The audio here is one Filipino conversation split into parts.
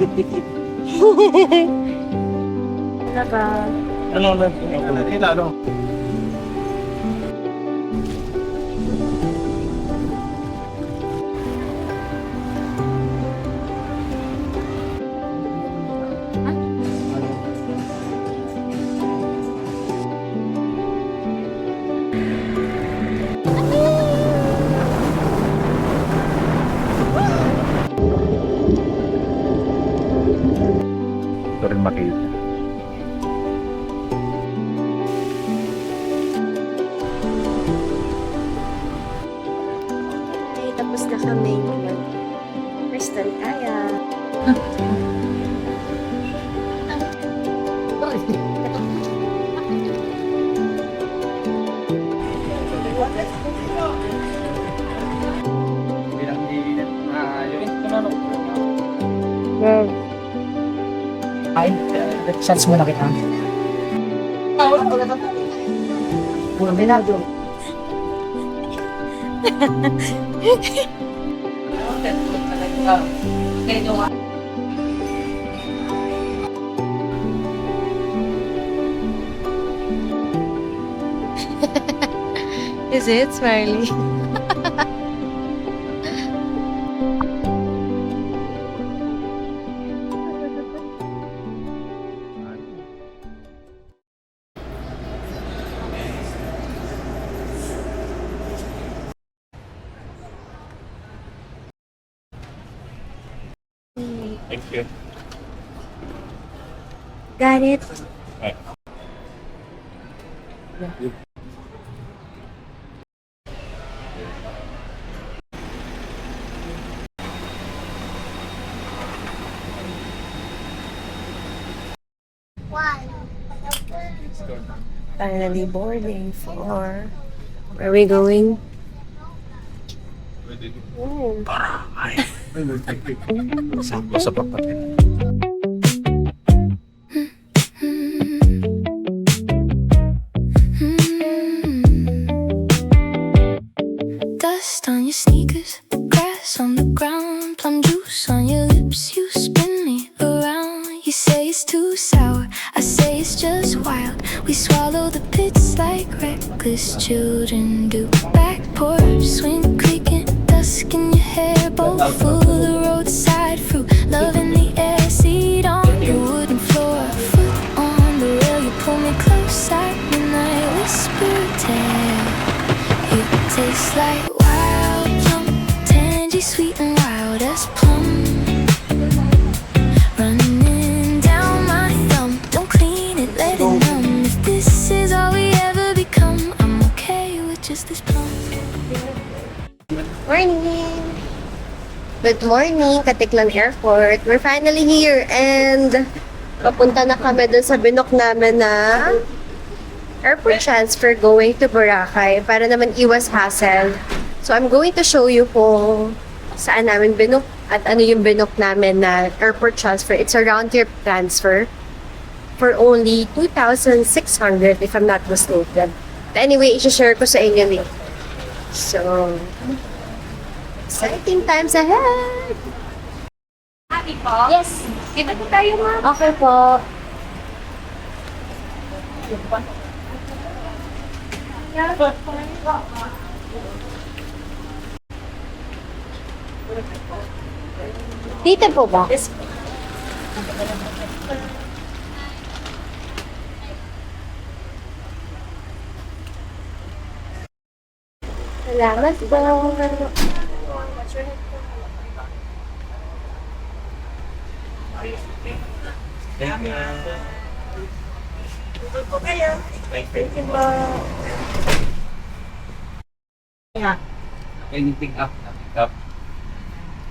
Ano ba? Ano na? Ano? Ito rin makita. Ay, tapos na kami. Crystal kaya. Ay, shots muna kita. Puro binado. Is it, Smiley? Thank you. Got it. Right. Finally boarding for... Where are we going? Oh. Sakto sa papatin. Dust on your sneakers, grass on the ground, plum juice on your lips, you spin me around. You say it's too sour, I say it's just wild. We swallow the pits like reckless children do. Back porch, swing creaking, dusk in your hair, bowl full of roadside fruit. Love in the air, seat on the wooden floor, foot on the rail. You pull me close at midnight, whisper tale. You taste like wild plum, tangy, sweet and wild as plum. Running down my thumb, don't clean it, let it numb. If this is all we ever become, I'm okay with just this plum. Morning! Good morning, Katiklan Airport. We're finally here and papunta na kami dun sa binok namin na airport transfer going to Boracay para naman iwas hassle. So I'm going to show you kung saan namin binok at ano yung binok namin na airport transfer. It's a round-trip transfer for only 2,600 if I'm not mistaken. But anyway, i-share ko sa inyo later. So, exciting times ahead! Happy po? Yes! Dito po tayo, ma'am. Okay po. Dito po ba? Yes. Salamat po. Anything up?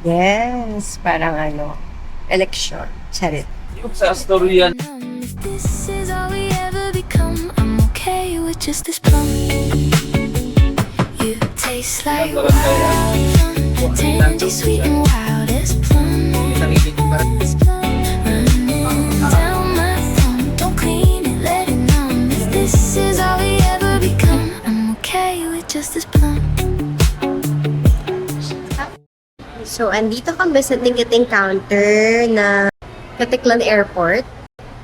Yes, parang ano, election. Charit. Yung sa Astorian. If this is all we ever become, I'm okay with just this plum. You taste like wild plum, tangy, sweet and wild as plum. Running down my thumb, don't clean it, let it numb. If this is all we ever become, I'm okay with just this plum. So, andito kami sa ticketing counter na Caticlan Airport.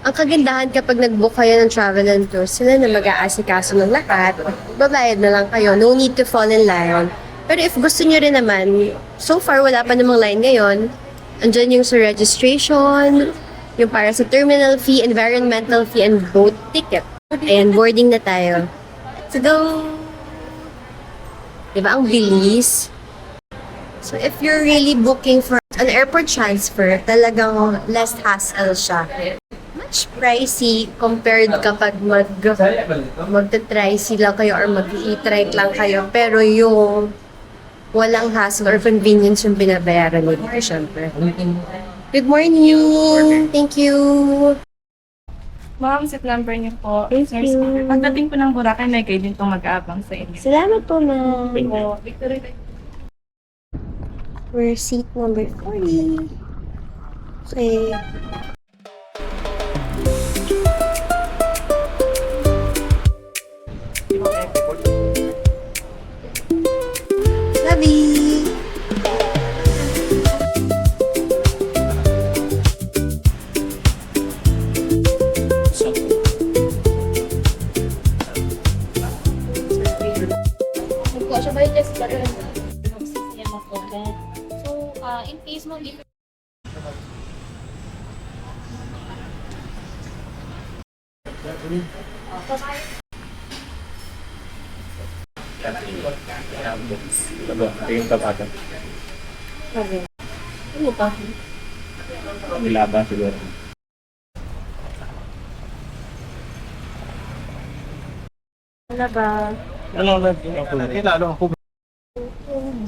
Ang kagandahan kapag nag-book kayo ng travel and tour, sila na mag-aasikaso ng lahat. Babayad na lang kayo. No need to fall in line. Pero if gusto nyo rin naman, so far wala pa namang line ngayon. Andyan yung sa registration, yung para sa terminal fee, environmental fee, and boat ticket. Ayan, boarding na tayo. Let's go! Diba, ang bilis? So, if you're really booking for an airport transfer, talagang less hassle siya. Much pricey compared kapag magta-tricy lang kayo or mag-e-trike lang kayo. Pero yung walang hassle or convenience yung binabayaran nito, syempre. Good morning! Thank you! Ma'am, seat number niyo po. Thank you. Pagdating po ng Boracay, may kayo din itong mag-aabang sa inyo. Salamat po, ma'am. Po, Victory. We're seat number 40. Okay. Sabi! So, in case mo, dito Tingin ka pa ito. Ano pa? Nilaba siguro. Ano ba? Ano na? Kilalo ako.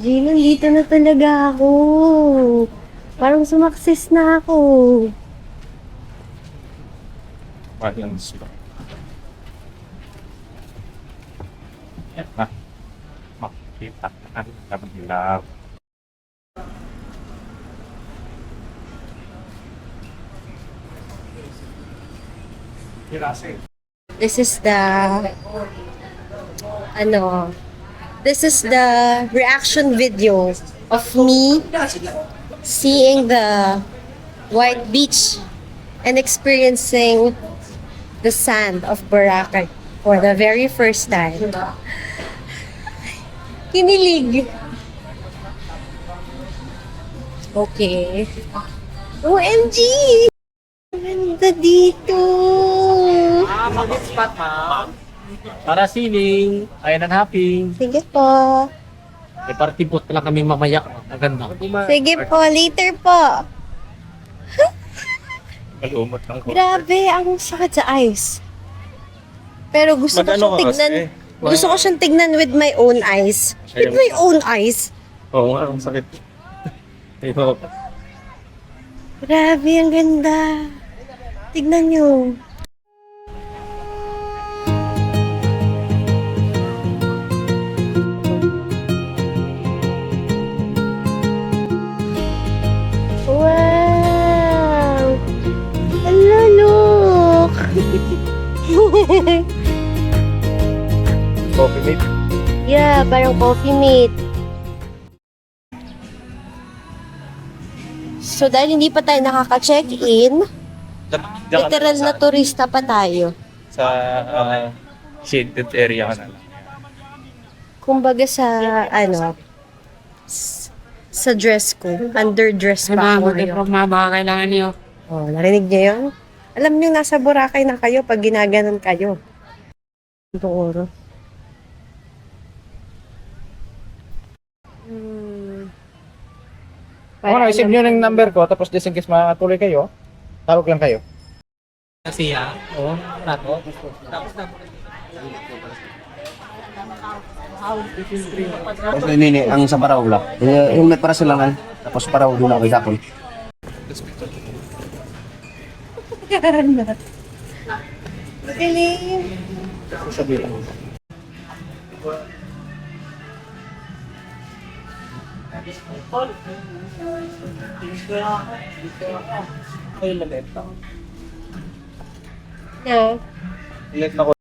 G, nandito na talaga ako. Parang sumakses na ako. Parang sila. Ha? Makikita ka. Dapat nilaba. This is the this is the reaction video of me seeing the white beach and experiencing the sand of Boracay for the very first time. Kinilig. Okay. OMG! Ang ganda dito! Spot, ma'am. Para siling, ayan and happy. Sige po. May party boat lang kami mamaya. Ang ganda. Sige po, later po. Malumot lang ko. Grabe, ang sakit sa eyes. Pero gusto ko siyang tignan. Gusto ko siyang tignan with my own eyes. With my own eyes. Oo nga, ang sakit. Ayun. Grabe, ang ganda. Tignan niyo. Wow! Hello, look! Coffee mate. Yeah, parang coffee mate. So, dahil hindi pa tayo nakaka-check-in, literal na turista pa tayo. Sa shaded area ka na lang. Kumbaga sa, sa dress ko. Underdress pa ako ngayon. Baka kailangan niyo. Oh, narinig niyo yun? Alam niyo, nasa Boracay na kayo pag ginaganon kayo. Itong oro. Kung na-receive nyo ng number ko, tapos just in case makatuloy kayo, tawag lang kayo. Kasi oo. Nato. Tapos nini, ang sa Paraw lang. Yung may para silangan. Tapos Paraw doon ako isapon. Galing. No. Ilit na ko.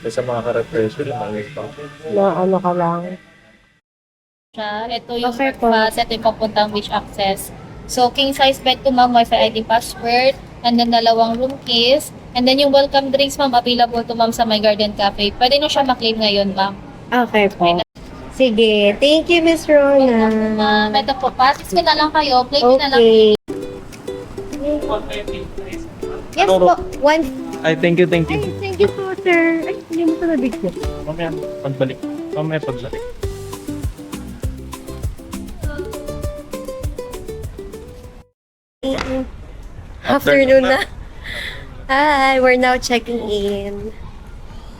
Sa mga ka-refresher, maliit pa. Na ano ka lang. siya. Ito yung Okay po. breakfast. Ito yung papuntang beach access. So, king size bed to ma'am, Wi-Fi ID password, and then 2 room keys. And then yung welcome drinks ma'am, available to ma'am sa My Garden Cafe. Pwede nyo siya maklaim ngayon ma'am. Okay po. Sige. Thank you, Miss Rona. Ma'am, ito po, pasis ko na lang kayo. Claim nyo na lang. Okay. Yes po. One. Ay, thank you, thank Ay, you. thank you po, sir. Ay, hindi mo ito nabigyan. Mamaya, pagbalik. Mamaya, pagbalik. Afternoon na. Hi, we're now checking in.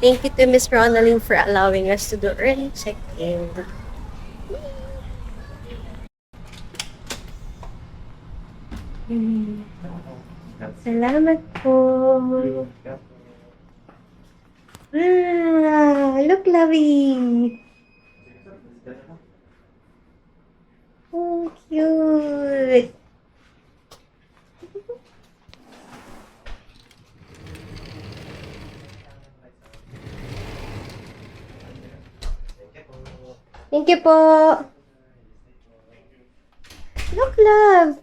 Thank you to Miss Ronaldine for allowing us to do early check-in. Salamat po. Look, lovey. Oh, cute. Thank you po. Look, love.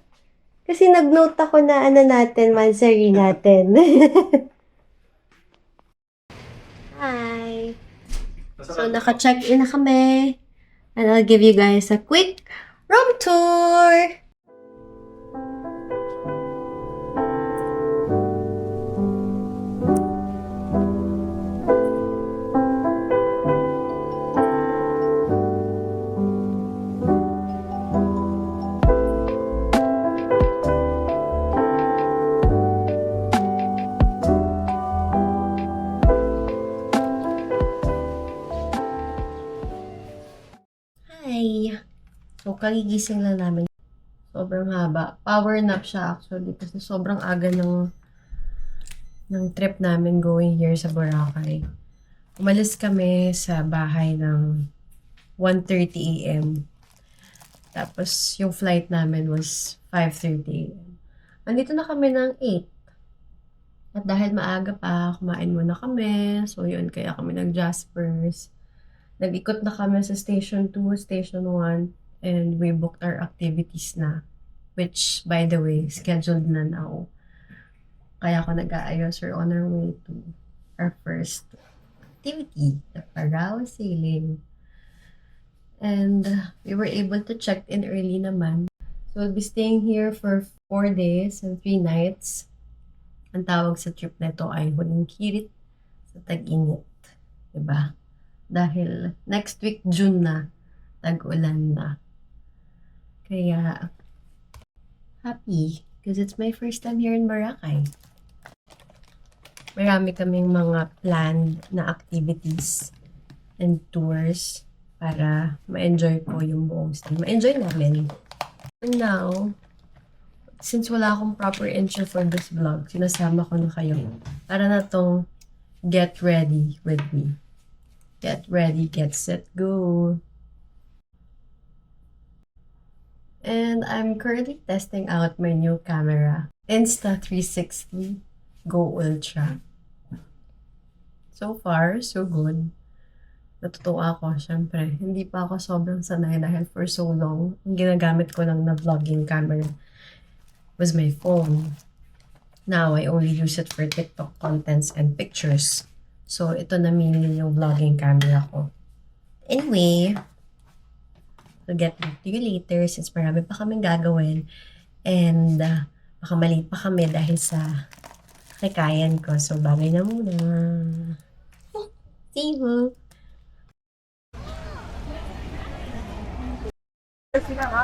Kasi nag-note ako na ano natin, mansari natin. Hi. So, naka-check-in na kami. And I'll give you guys a quick room tour. Hi! So, kagigising lang namin. Sobrang haba. Power nap siya actually kasi sobrang aga ng trip namin going here sa Boracay. Umalis kami sa bahay ng 1:30 a.m. Tapos, yung flight namin was 5:30 a.m. Andito na kami ng 8. At dahil maaga pa, kumain muna kami. So, yun, kaya kami nag-Jaspers. Nag-ikot na kami sa Station 2, Station 1, and we booked our activities na. Which, by the way, scheduled na now. Kaya ako nag-aayos. We're on our way to our first activity, the parasailing. And we were able to check in early naman. So, we'll be staying here for 4 days and 3 nights. Ang tawag sa trip na ito ay Huling Kirit sa Tag-init. Diba? Dahil next week, June na, tag-ulan na. Kaya, happy. Because it's my first time here in Boracay. Marami kaming mga planned na activities and tours para ma-enjoy ko yung buong stay. Ma-enjoy namin. And now, since wala akong proper intro for this vlog, sinasama ko na kayo para na tong get ready with me. Get ready, get set, go! And I'm currently testing out my new camera, Insta360 Go Ultra. So far, so good. Natutuwa ako, syempre. Hindi pa ako sobrang sanay dahil for so long, ang ginagamit ko lang na vlogging camera was my phone. Now, I only use it for TikTok contents and pictures. So, ito na mini yung vlogging camera ko. Anyway, I'll get back to you later since marami pa kaming gagawin. And, baka mali pa kami dahil sa kakayan ko. So, bagay na muna. See you!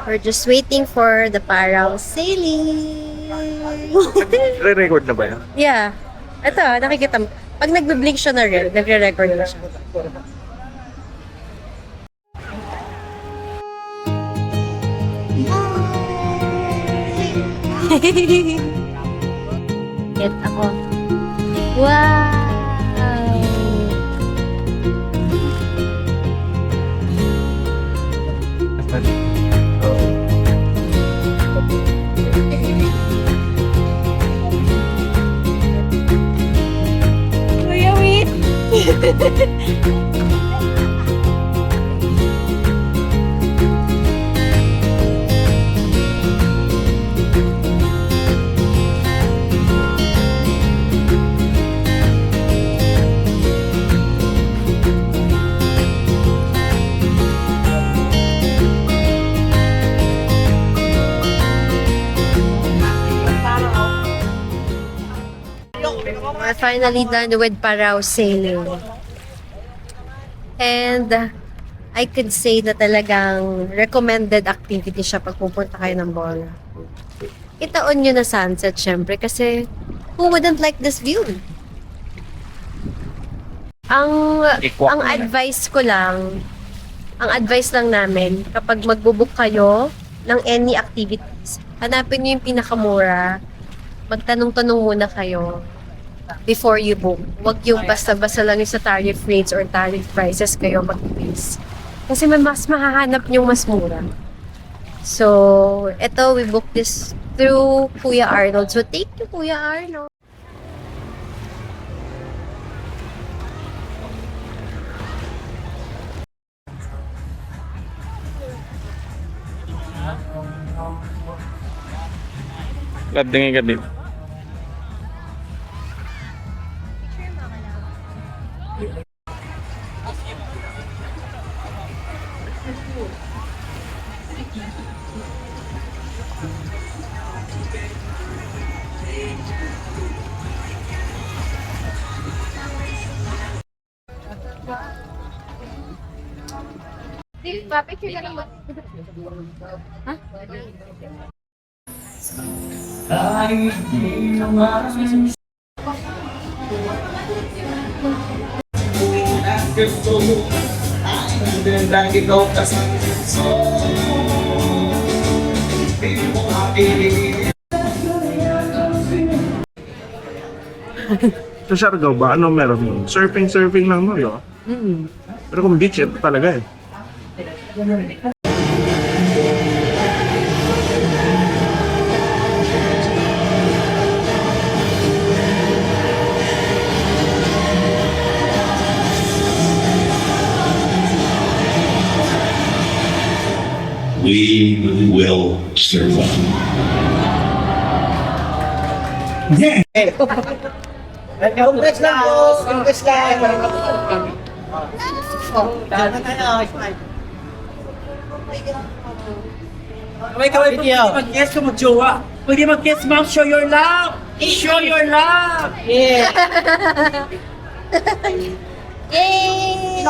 We're just waiting for the parasailing. Re-record na ba yan? Yeah. Ito, nakikita mo. Pag nagbe-blink siya na rin, nagre-record na siya. Get ako. Wow! Kuya, wait! We're finally done with Parao sailing. And I could say na talagang recommended activity siya pag pupunta kayo ng Bora. Itaon nyo na sunset, syempre, kasi who wouldn't like this view? Ang advice lang namin, kapag magbubook kayo ng any activities, hanapin nyo yung pinakamura, magtanong-tanong muna kayo before you book. Huwag yung basta-basta lang yung sa tariff rates or tariff prices kayo mag-base. Kasi may mas mahahanap yung mas mura. So, eto, we booked this through Kuya Arnold. So, thank you, Kuya Arnold. Kadingin ka dito. Sa Siargao ba? Ano meron? Surfing lang mo, no? Pero kung beach, ito talaga eh. We will survive. Congrats lang po! Congrats lang! Kamay kamay po, mag-guess ka mag-jowa. Pwede mag-guess, ma'am, show your love! Show your love! Yeah! Yay!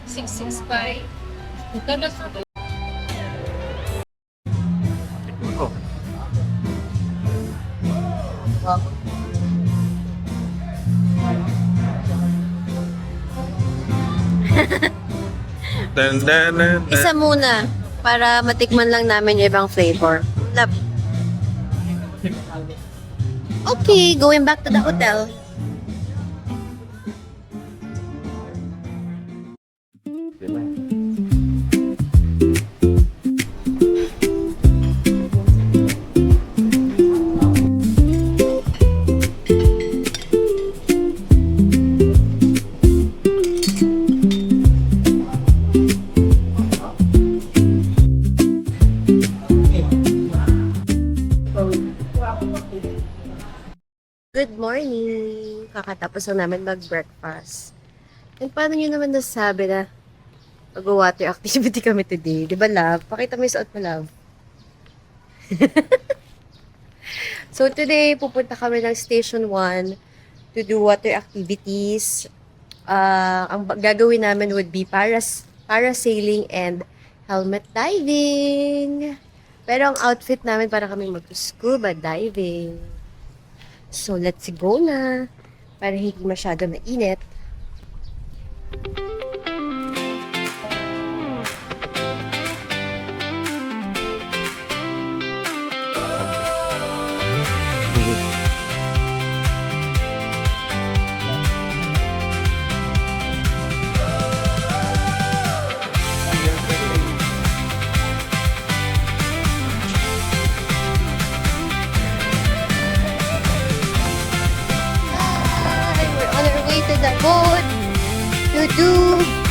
665. Isa muna, para matikman lang namin yung ibang flavor. Love. Okay, going back to the hotel. Good morning! Kakatapos lang namin mag-breakfast. And paano nyo naman nasabi na mag-water activity kami today? Di ba, love? Pakita mo yung suot mo, love. So, today, pupunta kami ng Station 1 to do water activities. Ang gagawin namin would be parasailing and helmet diving. Pero ang outfit namin para kami mag-scuba diving. So, let's go na. Para hindi masyado mainit.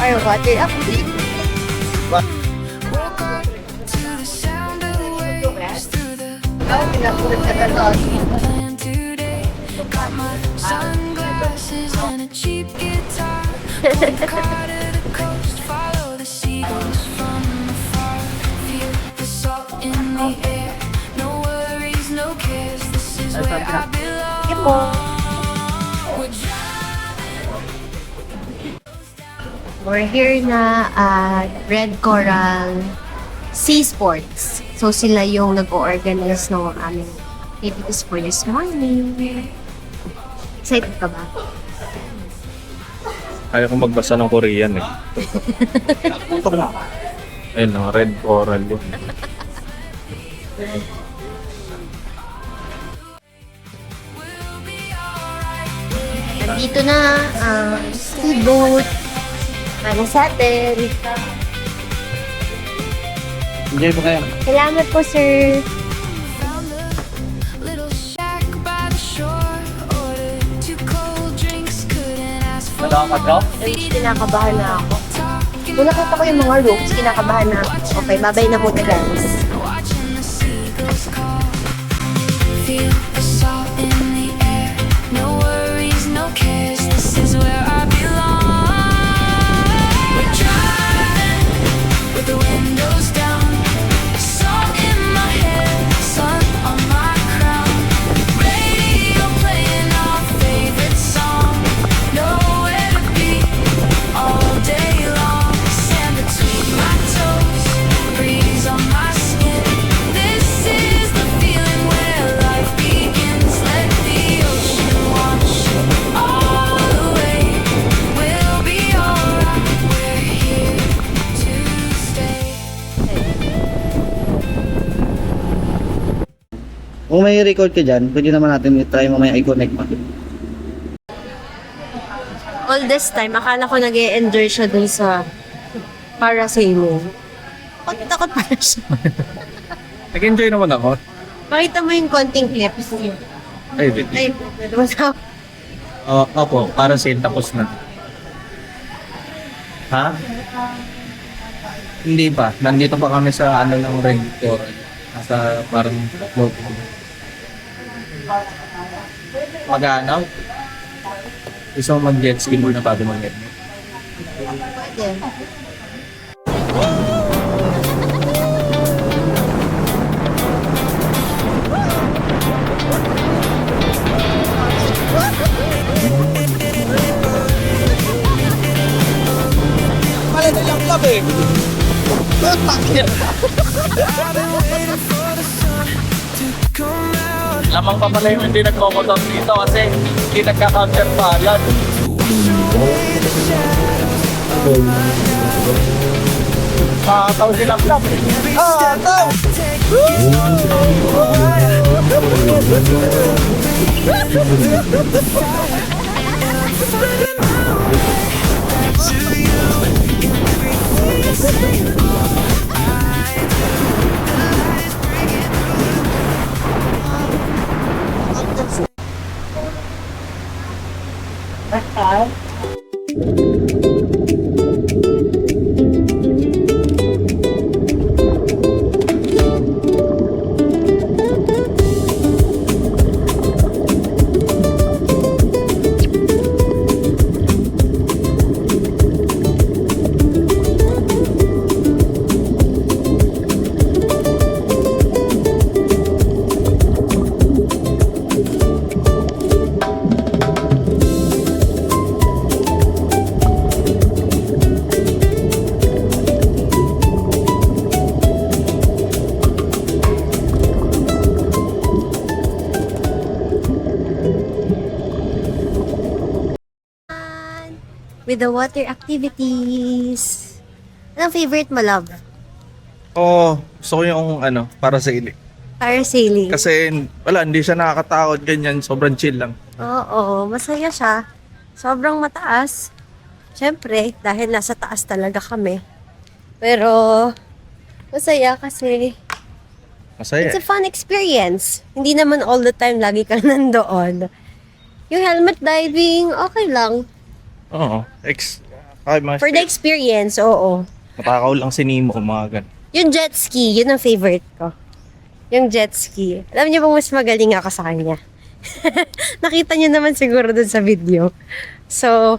Or water activity. Woke up to the sound of waves through the Pinapunod ka na doon. plan today. Got my sunglasses and a cheap guitar. One car to the coast, follow the seagulls from afar. Feel the salt in the air. No worries, no cares. This is where I belong. We're We're here na at Red Coral Sea Sports. So sila yung nag-organize ng aming activities for this morning. Excited ka ba? Kaya kong magbasa ng Korean eh. Ayun lang, red coral yun. Nandito na ang speedboat para sa atin. Enjoy po kayo. Salamat po, sir. found a little shack by the shore. Ordered 2 cold drinks, couldn't ask for more. Kinakabahan na ako. Kung nakita ko yung mga rooms, kinakabahan na ako. Okay, babay na muna, guys. Watching the seagulls call. Feel the salt in the air. No worries, no cares. This is where I belong. We're driving with the windows down. Salt in my hair, sun on my crown. Radio playing our favorite song. Nowhere to be all day long. Sand between my toes, breeze on my skin. This is the feeling where life begins. Let the ocean wash all away. We'll be alright. We're here to stay. Kung may record ka dyan, pwede naman natin i-try mamaya i-connect pa. All this time, akala ko nag-e-enjoy siya dun sa parasailing. Takot pala siya. Nag-enjoy naman ako. Pakita mo yung konting clips. Ay, di. Ay, masama. Opo, para sale tapos na. Ha? Hindi pa. Nandito pa kami sa ano ng red coral. Nasa parang boat. Mag-aanaw. Gusto mo mag-jet ski muna bago mag-jet. Pwede. Lamang pa pala yung hindi nagmomotor dito kasi hindi nagka-counter balance. Taw sila vlog. Taw! With the water activities. Anong favorite mo, love? Oo, gusto ko yung ano, para sa ili. Parasailing. Kasi wala, hindi siya nakakatakot ganyan, sobrang chill lang. Oo, masaya siya. Sobrang mataas. Siyempre, dahil nasa taas talaga kami. Pero, masaya kasi Masaya. it's a fun experience. Hindi naman all the time lagi ka nandoon. Yung helmet diving, okay lang. Oo, Ay, mga For the experience, oo. Matakaw lang si Nemo, mga gan. Yung jet ski, yun ang favorite ko. Yung jet ski. Alam niyo bang mas magaling ako sa kanya? Nakita niyo naman siguro dun sa video. So,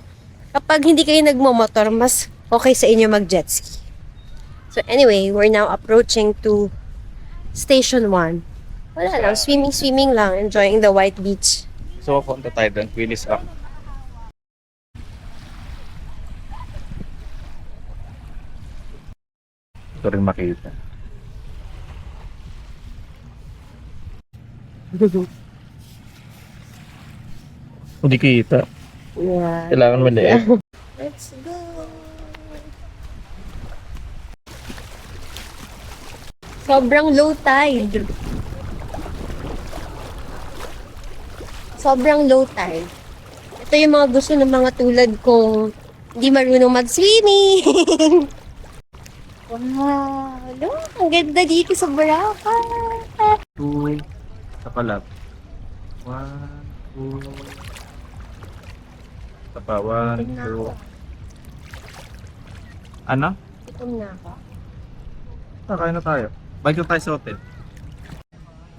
kapag hindi kayo nagmomotor, mas okay sa inyo mag-jet ski. So anyway, we're now approaching to Station 1. Wala lang, swimming lang, enjoying the white beach. So, punta tayo doon. Willis Rock. Ito rin makita. Hindi kita. Yeah. Kailangan maliit. Let's go! Sobrang low tide. Sobrang low tide. Ito yung mga gusto ng mga tulad kong hindi marunong mag-swimming. Wow! Look, ang ganda dito sa Boracay. 2. Sa palap. 1, 2. Sa pa, 1, 2. Ano? Gutom na ako. Kakain na tayo. Balik na tayo sa hotel.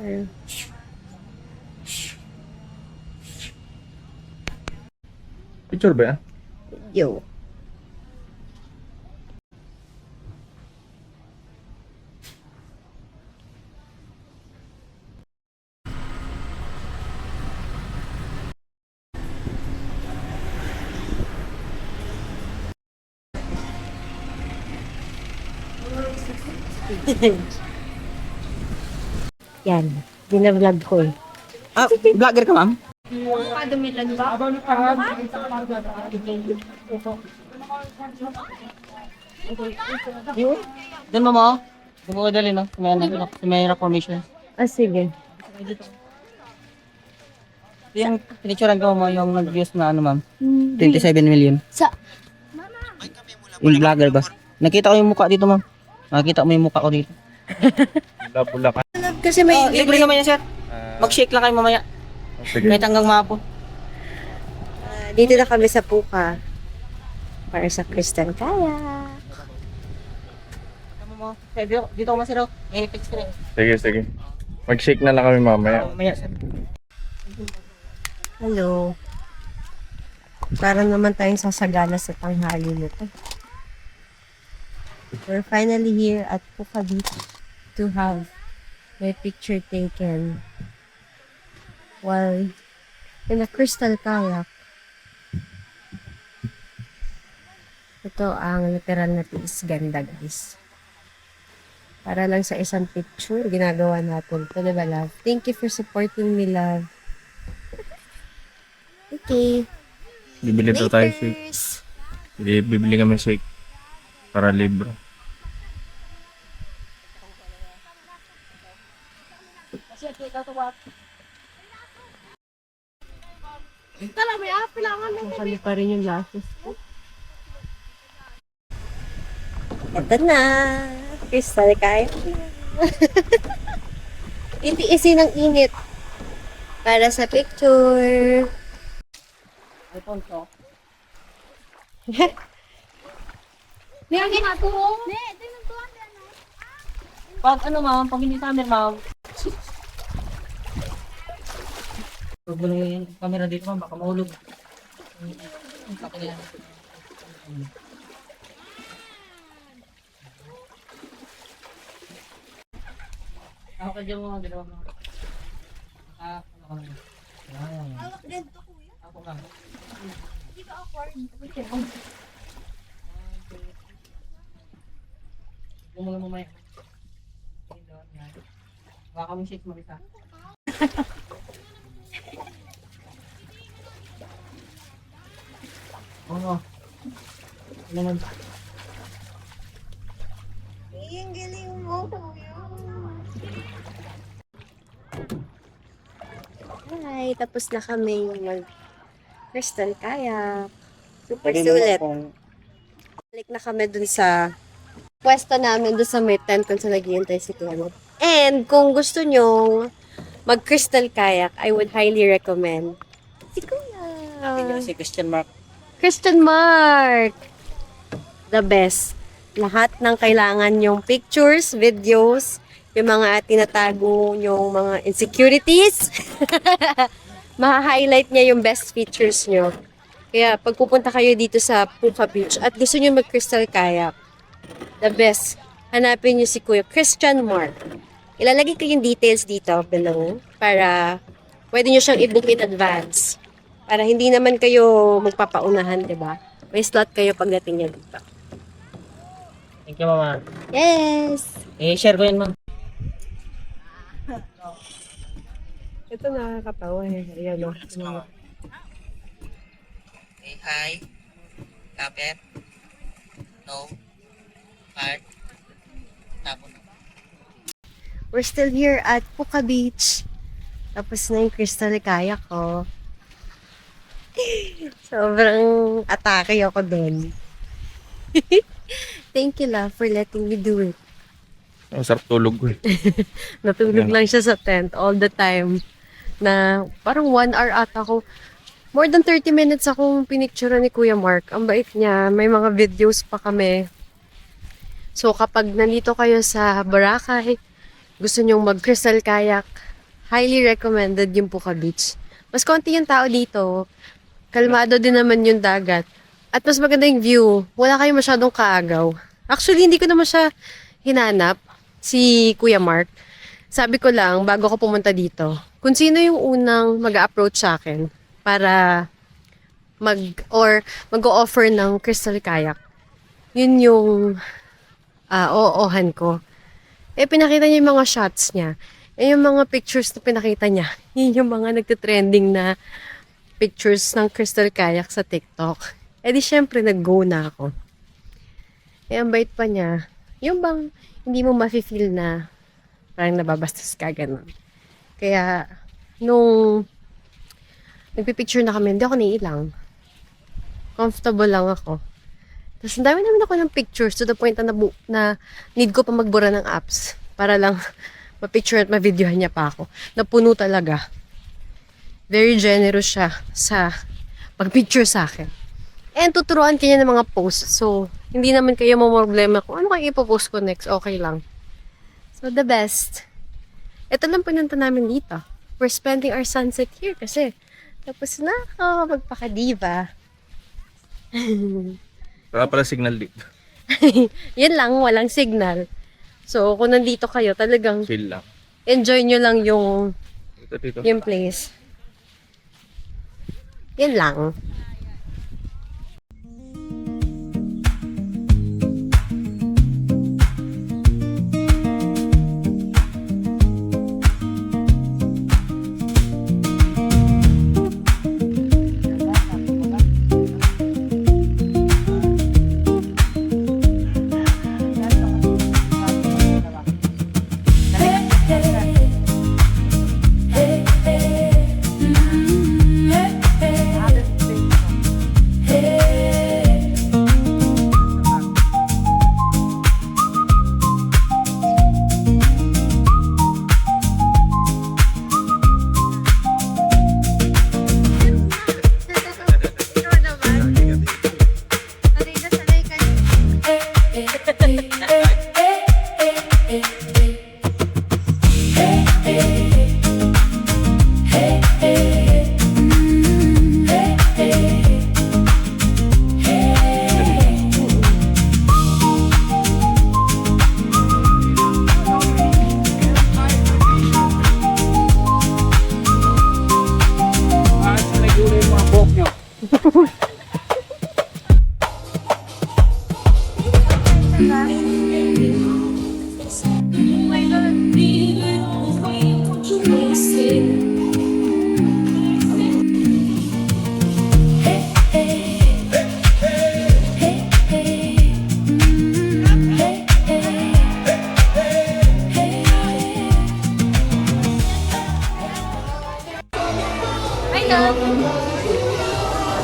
Ayun. Picture ba yan? Yo. Yan. Binablog ko eh. Ah, vlogger ka, ma'am? Doon mo mo? Doon mo dali, no? May reformation. Ah, sige. Yung pinicturean ko mo yung nag-views na ano, ma'am? 27 million. Sa... Yung vlogger ba? Nakita ko yung mukha dito, ma'am. Nakita mo yung mukha ko dito. Bulacan. Kasi may... Libre naman yan, sir. Mag-shake lang kayo mamaya. Sige. Kahit hanggang mapo. Dito na kami sa Puka. Para sa Kristen Kaya. Tama mo. Dito ko masiraw. May fix ka rin. Sige, sige. Mag-shake na lang kami mamaya. Mamaya, sir. Hello. Para naman tayong sasagana sa tanghali nito. We're finally here at Puka Beach to have my picture taken while in a crystal kayak. Ito ang literal na tiis ganda, guys. Para lang sa isang picture, ginagawa natin. Ito, diba, love? Thank you for supporting me, love. Okay. Bibili daw tayo shake. Laters! Bibili kami shake. Para libre. Kami pa rin yung lashes ko. Ito na. Crystal kaya. Iti-isi ng init. Para sa picture. iPhone to. Pag ano, ma'am, pag hindi summer, ma'am. Huwag mo lang yung camera dito, ma'am, baka mahulog. Ako ka dyan mga dalawa mo. Ako ka na. Hawak din to, kuya. Ako ka. Hindi ka awkward. Huwag mo lang mamaya. Baka kami shake mo isa. Oo. Ano naman? Ang galing mo, kuya. Hi, tapos na kami mag crystal kayak. Super sulit. Balik na kami dun sa pwesto namin dun sa may tent kung saan naghihintay si Clemo. And kung gusto nyong mag-crystal kayak, I would highly recommend si Kuya. Si Christian Mark. Christian Mark! the best. Lahat ng kailangan yung pictures, videos, yung mga tinatago, yung mga insecurities. Maha-highlight niya yung best features nyo. Kaya pag pupunta kayo dito sa Puka Beach at gusto nyo mag-crystal kayak, the best, hanapin nyo si Kuya Christian Mark. Ilalagay ko yung details dito below para pwede nyo siyang i-book in advance. Para hindi naman kayo magpapaunahan, di ba? May slot kayo pagdating niya dito. Thank you, Mama. Yes! I-share ko yan, Ma'am. Ito nakakatawa eh. Ayan o. Say hi. Kapit. No. Heart. Tapos. We're still here at Puka Beach. Tapos na yung crystal kayak ko. Sobrang atake ako dun. Thank you, love, for letting me do it. Ang sarap tulog ko eh. Natulog lang siya sa tent all the time. Na parang 1 hour ata ako. More than 30 minutes akong pinicture ni Kuya Mark. Ang bait niya. May mga videos pa kami. So kapag nandito kayo sa Boracay, gusto nyong mag-crystal kayak, highly recommended yung Puka Beach. Mas konti yung tao dito. Kalmado din naman yung dagat. At mas maganda yung view. Wala kayong masyadong kaagaw. Actually, hindi ko naman siya hinanap, si Kuya Mark. Sabi ko lang, bago ako pumunta dito, kung sino yung unang mag-approach sa akin para mag-o-offer ng crystal kayak. Yun yung oohan ko. Eh, pinakita niya yung mga shots niya. Eh, yung mga pictures na pinakita niya, yun yung mga nagtitrending na pictures ng crystal kayak sa TikTok. Eh di syempre nag-go na ako. Eh ang bait pa niya. Yung bang hindi mo mafe-feel na parang nababastos ka ganun. Kaya nung nagpipicture na kami, hindi ako naiilang. Comfortable lang ako. Tapos ang dami namin ako ng pictures to the point na need ko pa magbura ng apps para lang ma-picture at ma-videohan niya pa ako. Napuno talaga. Very generous siya sa pag-picture sa akin. And tuturuan kanya ng mga posts. So, hindi naman kayo problema kung ano kayo ipopost ko next. Okay lang. So, the best. Ito lang pinunta namin dito. We're spending our sunset here kasi tapos na ako magpakadiva. Wala pala signal dito. Yan lang, walang signal. So, kung nandito kayo, talagang Chill lang. enjoy nyo lang yung Dito. yung place. Yan lang.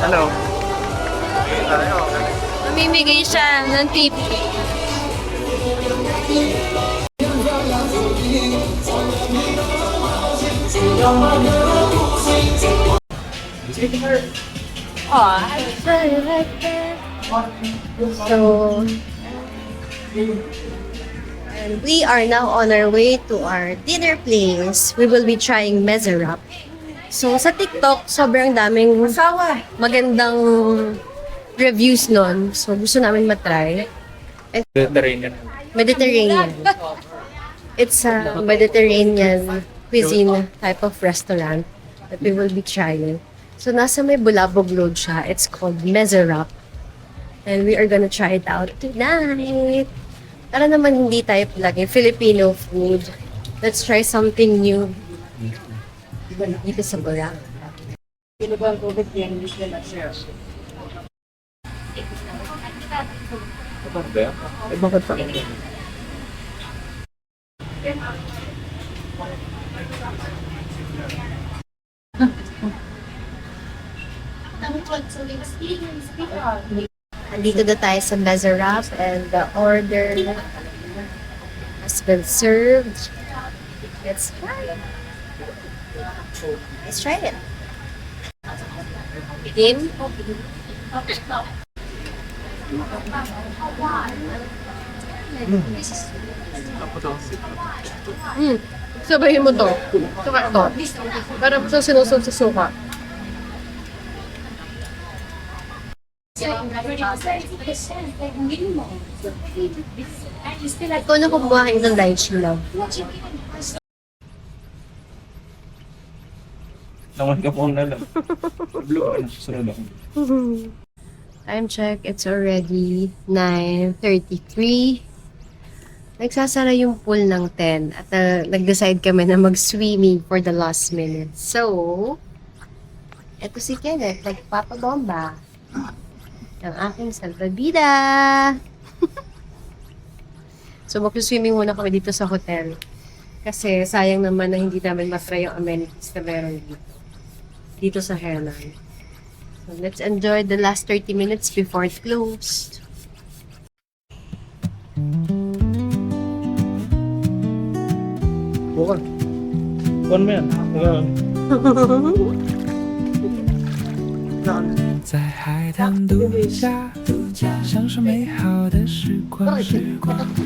Hello. Mamimigay siya ng tip. So, and we are now on our way to our dinner place. We will be trying Mezerap. So, sa TikTok, sobrang daming magandang reviews nun. So, gusto namin matry. Mediterranean. It's a Mediterranean cuisine type of restaurant that we will be trying. So, nasa may Bulabog Road siya. It's called Mezerap. And we are gonna try it out tonight. Para naman hindi tayo palagi Filipino food. Let's try something new. Dito sa Boracay. Andito na tayo sa Mezerap and the order has been served. Let's try it. Let's try it. Dim? Sabayin mo to. Suka to. Parang sa sinusod sa suka. Ikaw na kumuha kayo ng lychee love. Naman ka po ang nalang. Blue, ano, susunod ako. Time check, it's already 9:33. Nagsasara yung pool ng 10 at nag-decide kami na mag-swimming for the last minute. So, eto si Kenneth, nagpapabomba. Ang aking salvavida. So, mag-swimming muna kami dito sa hotel. Kasi sayang naman na hindi namin matry yung amenities na meron dito sa Henan. So, let's enjoy the last 30 minutes before it closed. Bukan. Bukan mo yan. Ikaw. 在海滩度假，享受美好的时光。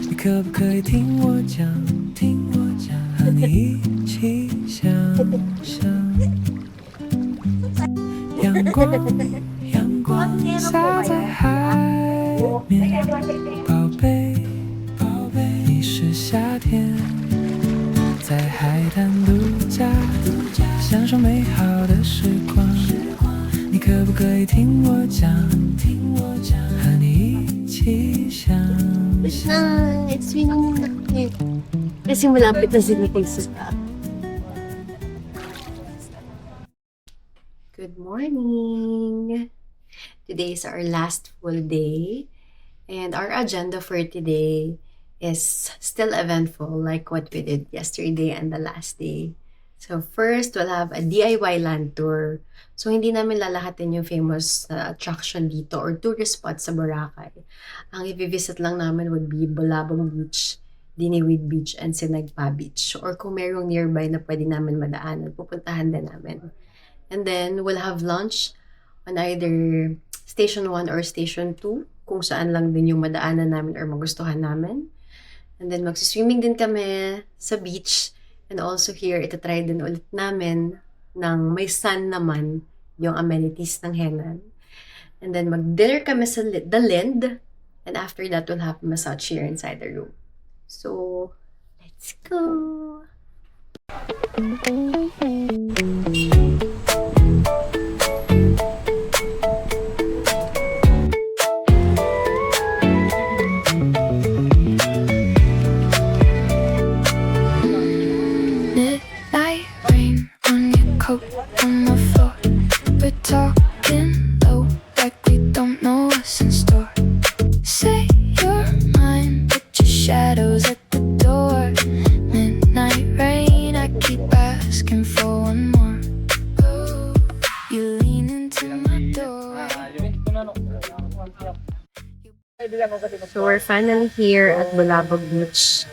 你可不可以听我讲，和你一起想象？阳光洒在海面，宝贝，你是夏天，在海滩度假，享受美好的时光。你可不可以听我讲，和你一起想象？ It's swimming na kami. Kasi malapit na sila pagsuka. Good morning! Today is our last full day. And our agenda for today is still eventful like what we did yesterday and the last day. So first, we'll have a DIY land tour. So hindi namin lalahatin yung famous attraction dito or tourist spot sa Boracay. Ang i-visit lang namin would be Bulabog Beach, Diniwid Beach, and Sinagpa Beach. Or kung mayroong nearby na pwede namin madaanan, pupuntahan din namin. And then, we'll have lunch on either Station 1 or Station 2, kung saan lang din yung madaanan namin or magustuhan namin. And then, magsiswimming din kami sa beach. And also here, itatry din ulit namin ng may sun naman yung amenities ng Henan. And then, mag-dinner kami sa The Lind. And after that, we'll have a massage here inside the room. So, let's go! Midnight rain on your coat on the floor. We're talking low like we don't know what's in store. Say your mind, put your shadows at the door. Midnight rain, I keep asking for one more. You lean into my door. So, we're finally here at Bulabog Beach.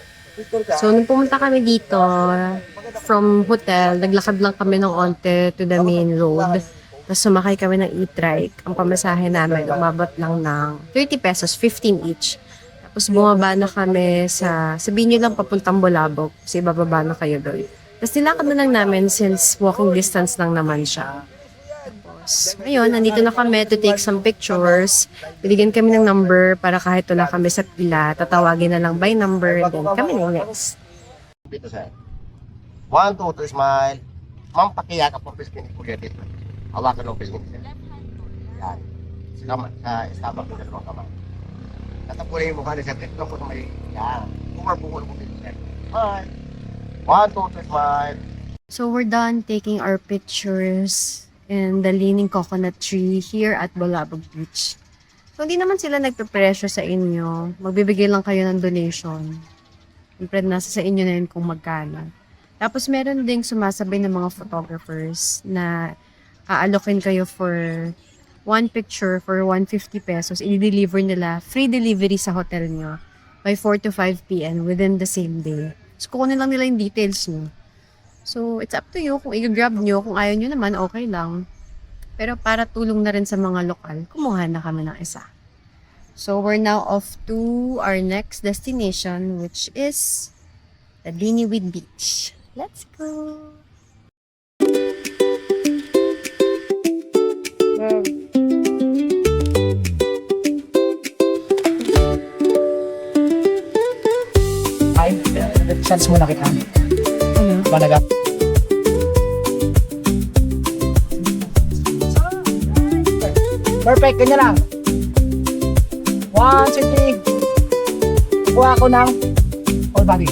So, nung pumunta kami dito, from hotel, naglakad lang kami ng onte to the main road. Tapos sumakay kami ng e-trike. Ang pamasahe namin, umabot lang ng 30 pesos, 15 each. Tapos bumaba na kami sabihin nyo lang papuntang Bulabog. Kasi bababa na kayo doon. Tapos nilakad na lang namin since walking distance lang naman siya. Tapos, ayun, nandito na kami to take some pictures. Binigyan kami ng number para kahit wala kami sa pila, tatawagin na lang by number, then kami na next. Dito sir. 1, 2, 3, smile. Ma'am, pakiyaka po piskin po dito. Hawakan ng piskin sir. Yan. Sa istabak ng dalawang kamay. Tatapunin yung mukha ni sir. Ito po may yan. Bukol po dito sir. Smile. 1, 2, 3, smile. So we're done taking our pictures in the leaning coconut tree here at Bulabog Beach. So hindi naman sila nagpe-pressure sa inyo. Magbibigay lang kayo ng donation. Siyempre nasa sa inyo na yun kung magkano. Tapos meron ding sumasabay ng mga photographers na aalokin kayo for one picture for 150 pesos. I-deliver nila, free delivery sa hotel nyo by 4 to 5 p.m. within the same day. So kukunin lang nila yung details nyo. So, it's up to you kung i-grab nyo. Kung ayaw nyo naman, okay lang. Pero para tulong na rin sa mga lokal, kumuha na kami ng isa. So, we're now off to our next destination, which is the Diniwid Beach. Let's go! Ay, chance muna kita. Managa. Perfect, ganyan lang. 1, sitting. Kuha ko ng all body.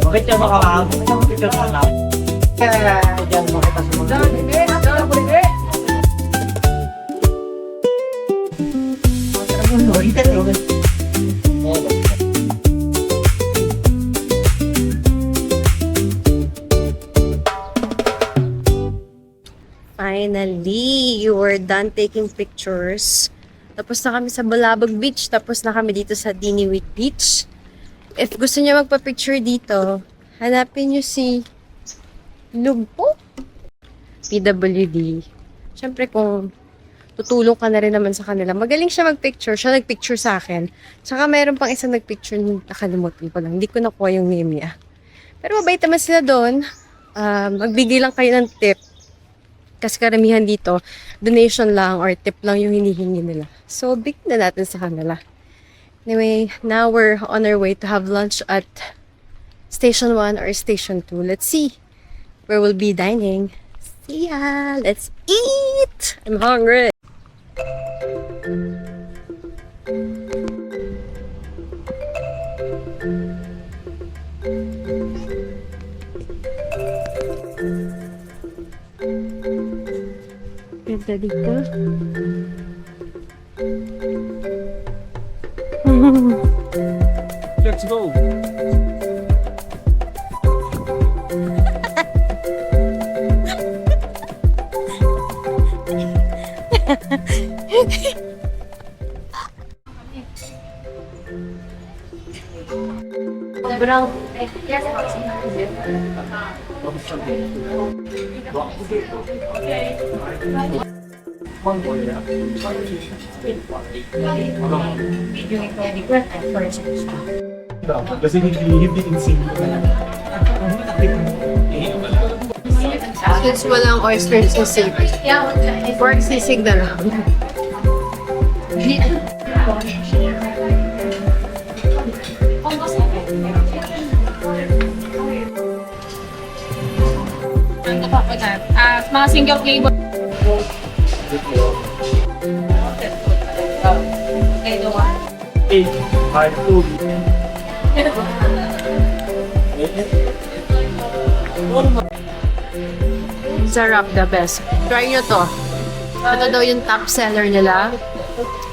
Bakit siya makakapicture ka lang? Diyan makita sa mga. Finally, you were done taking pictures. Tapos na kami sa Bulabog Beach. Tapos na kami dito sa Diniwid Beach. If gusto niyo magpa-picture dito, hanapin niyo si Lugpo PWD. Siyempre kung tutulong ka na rin naman sa kanila. Magaling siya mag-picture. Siya nag-picture sa akin. Tsaka mayroon pang isang nag-picture. Nakalimutan ko lang. Hindi ko nakuha yung name niya. Pero mabait naman sila doon. Magbigay lang kayo ng tip. Kasi karamihan dito, donation lang or tip lang yung hinihingi nila. So, bigyan na natin sa kanila. Anyway, now we're on our way to have lunch at Station 1 or Station 2. Let's see where we'll be dining. See ya! Let's eat! I'm hungry! Ganda dito. Let's go! Sobrang Kasi hindi insane. since walang oyster sisig, pork sisig na lang. Mga single flavor. Eight, 5, 2. Sarap, the best. Try nyo to. Ito daw yung top seller nila.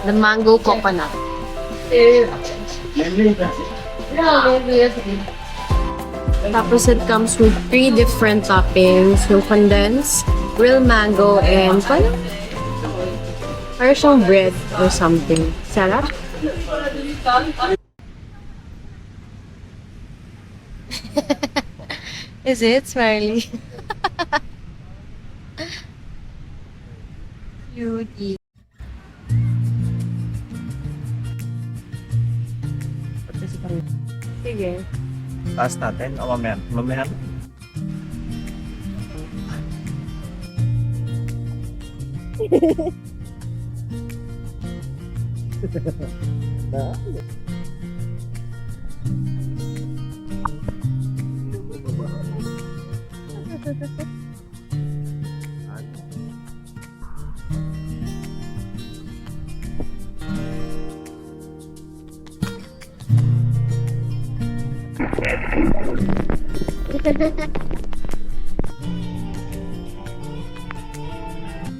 The mango coconut. Tapos it comes with 3 different toppings. Yung condensed, grilled mango, and parang siyang bread or something. Sarap. Is it, Smiley? Cutie. Sige. Taas natin o mamaya? Mamaya?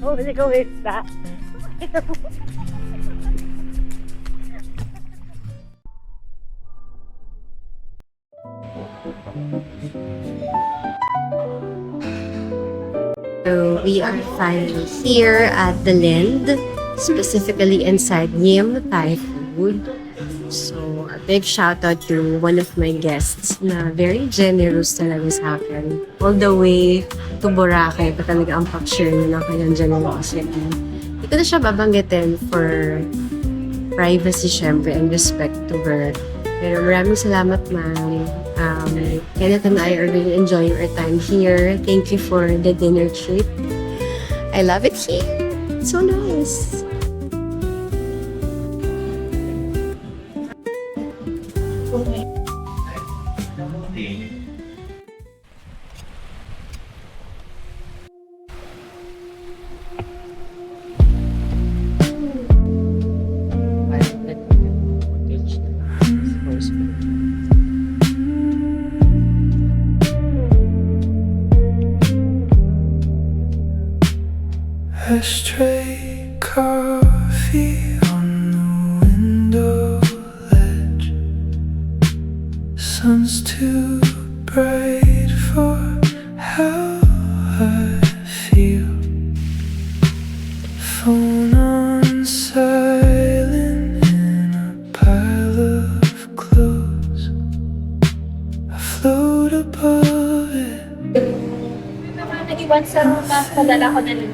Oh, hindi ko isa. So we are finally here at the Lind, specifically inside Yim Thai Food. So a big shout out to one of my guests na very generous talaga sa akin. All the way to Boracay pa talaga ang pag-share niya ng kanyang generosity. Hindi ko na siya babanggitin for privacy syempre and respect to her. Pero maraming salamat, ma'am. Kenneth and I are really enjoying our time here. Thank you for the dinner treat. I love it here. It's so nice. Ashtray coffee on the window ledge. Sun's too bright for how I feel. Phone on silent in a pile of clothes. I float above it. Nag-iwan sa rumah, padala ko na lang.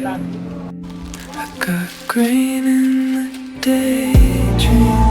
I got grain in the daydream.